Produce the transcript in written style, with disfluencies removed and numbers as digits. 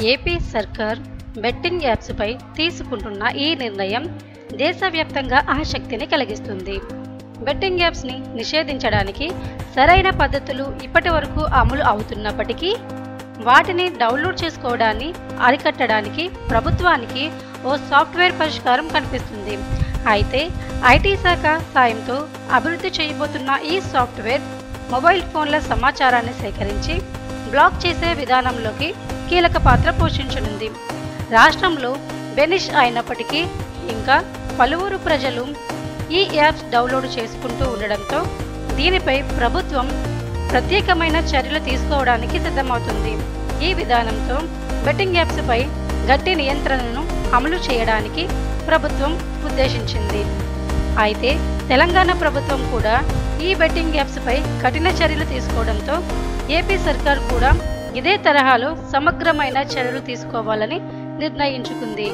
AP సర్కార్ betting యాప్స్పై తీసుకుంటున్న ఈ నిర్ణయం దేశవ్యాప్తంగా ఆసక్తిని కలిగిస్తుంది. బెట్టింగ్ యాప్స్ని నిషేధించడానికి సరైన పద్ధతులు ఇప్పటివరకు అమలు అవుతున్నప్పటికీ వాటిని డౌన్లోడ్ చేసుకోవడాన్ని అరికట్టడానికి ప్రభుత్వానికి ఓ సాఫ్ట్వేర్ పరిష్కారం కనిపిస్తుంది. అయితే ఐటీ శాఖ సాయంతో అభివృద్ధి చేయబోతున్న ఈ సాఫ్ట్వేర్ మొబైల్ ఫోన్ల సమాచారాన్ని సేకరించి బ్లాక్ చేసే విధానంలోకి కీలక పాత్ర పోషించనుంది. రాష్ట్రంలో బెనిష్ అయినప్పటికీ ఇంకా పలువురు ప్రజలు ఈ యాప్స్ డౌన్లోడ్ చేసుకుంటూ ఉండడంతో దీనిపై ప్రభుత్వం ప్రత్యేకమైన చర్యలు తీసుకోవడానికి సిద్ధమవుతుంది. ఈ విధానంతో బెట్టింగ్ యాప్స్పై గట్టి నియంత్రణను అమలు చేయడానికి ప్రభుత్వం ఉద్దేశించింది. అయితే తెలంగాణ ప్రభుత్వం కూడా ఈ బెట్టింగ్ యాప్స్పై కఠిన చర్యలు తీసుకోవడంతో ఏపీ సర్కార్ కూడా ఇదే తరహాలో సమగ్రమైన చర్యలు తీసుకోవాలని నిర్ణయించుకుంది.